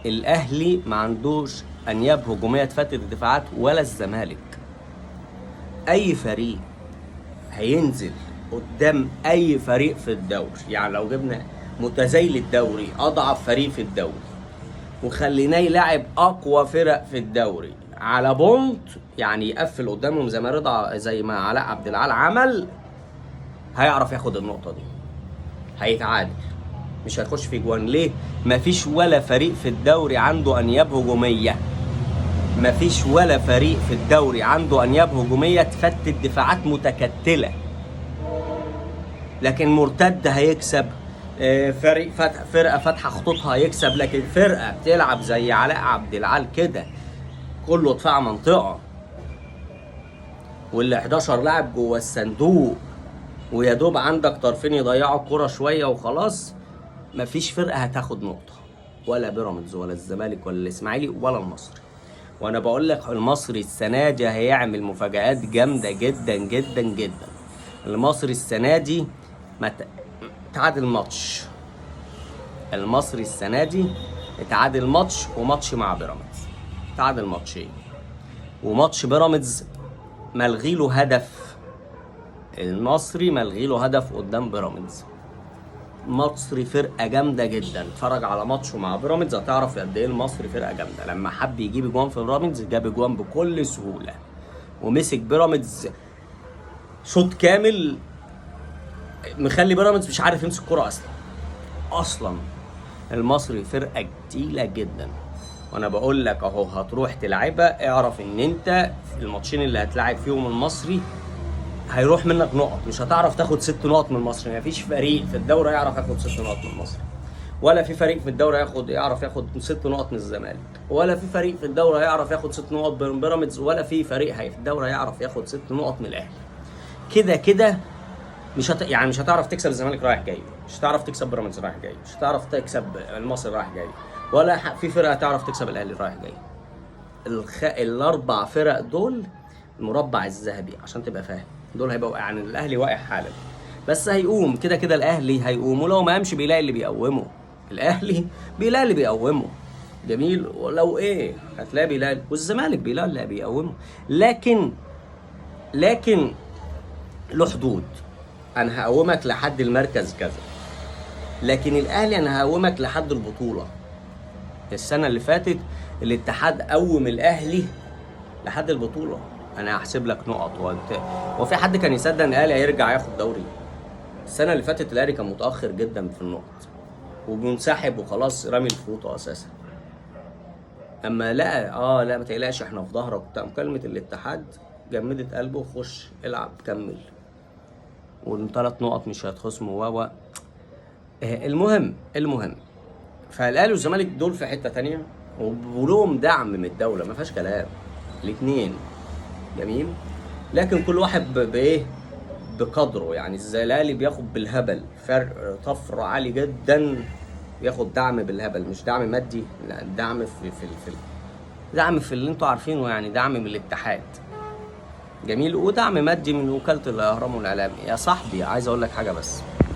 الاهلي ما عندوش انياب هجوميه تفتت الدفاعات ولا الزمالك. اي فريق هينزل قدام اي فريق في الدوري، يعني لو جبنا متزايل الدوري اضعف فريق في الدوري وخليناه يلعب اقوى فرق في الدوري على بونت، يعني يقفل قدامهم زي ما رضا، زي ما علاء عبد العال عمل، هيعرف ياخد النقطه دي، هيتعادل، مش هيخش في جوان. ليه؟ مفيش ولا فريق في الدوري عنده انياب هجوميه، مفيش ولا فريق في الدوري عنده انياب هجوميه تفتت دفاعات متكتله. لكن مرتد هيكسب، فرقه فاتحه خطوطها هيكسب، لكن فرقه بتلعب زي علاء عبد العال كده كله دفاع منطقه واللي 11 لاعب جوه الصندوق ويا دوب عندك طرفين يضيعوا الكرة شويه وخلاص، مفيش فرقه هتاخد نقطه، ولا بيراميدز ولا الزمالك ولا الاسماعيلي ولا المصري. وانا بقول لك المصري السنه دي هيعمل مفاجآت جامده جدا جدا جدا. المصري السنه دي تعادل ماتش، المصري السنه دي اتعادل ماتش وماتش مع بيراميدز، تعادل ماتشين، وماتش بيراميدز ملغي له هدف، المصري ملغي له هدف قدام بيراميدز. مصري فرقه جامده جدا، اتفرج على ماتشه مع بيراميدز هتعرف قد ايه المصري فرقه جامده. لما حب يجيب جوان في بيراميدز جاب جوان بكل سهوله، ومسك بيراميدز شوط كامل مخلي بيراميدز مش عارف يمسك كرة اصلا. المصري فرقه تقيله جدا، وانا بقول لك اهو هتروح تلعبها، اعرف ان انت الماتشين اللي هتلعب فيهم المصري هيروح منك نقط، مش هتعرف تاخد 6 نقط من المصري. مفيش فريق في الدوري يعرف ياخد 6 نقط من المصري، ولا في فريق في الدوري يعرف ياخد 6 نقط من الزمالك، ولا في فريق في الدوري هيعرف ياخد 6 نقط من بيراميدز، ولا في فريق في الدوري هيعرف ياخد 6 نقط من الاهلي. كده كده يعني مش هتعرف تكسب الزمالك رايح جاي، مش هتعرف تكسب بيراميدز رايح جاي، مش هتعرف تكسب المصري رايح جاي، ولا في فرقه هتعرف تكسب الاهلي رايح جاي. الاربع فرق دول المربع الذهبي عشان تبقى فاهم، دول هيبقوا يعني الاهلي واقع حالا بس هيقوم، كده كده الاهلي هيقوم، ولو ما قامش بيلاقي اللي بيقومه، الاهلي بيلاقي اللي بيقومه جميل، ولو ايه هتلاقي بيلاقي، والزمالك بيلاقي اللي بيقومه، لكن له حدود. انا هقومك لحد المركز كذا، لكن الاهلي انا هقومك لحد البطوله. السنه اللي فاتت الاتحاد قوم الاهلي لحد البطوله، انا هحسب لك نقط. وفي حد كان يصدق ان الاهلي هيرجع ياخد دوري؟ السنه اللي فاتت الاهلي كان متاخر جدا في النقط وبينسحب وخلاص رامي الفوطه اساسا. اما لا ما تقلقش احنا في ظهرك وبتاع، مكالمه الاتحاد جمدت قلبه وخش العب كمل، وال3 نقط مش هيتخصموا المهم فالاهلي والزمالك دول في حته تانية ولهم دعم من الدوله، ما فيهاش كلام الاثنين جميل، لكن كل واحد بايه بقدره. يعني زي الاهلي بياخد بالهبل، فرق طفره عالي جدا، بياخد دعم بالهبل، مش دعم مادي، لا دعم في دعم في اللي انتوا عارفينه، يعني دعم من الاتحاد جميل، ودعم مادي من وكاله الاهرام والاعلام. يا صاحبي عايز اقول لك حاجه بس،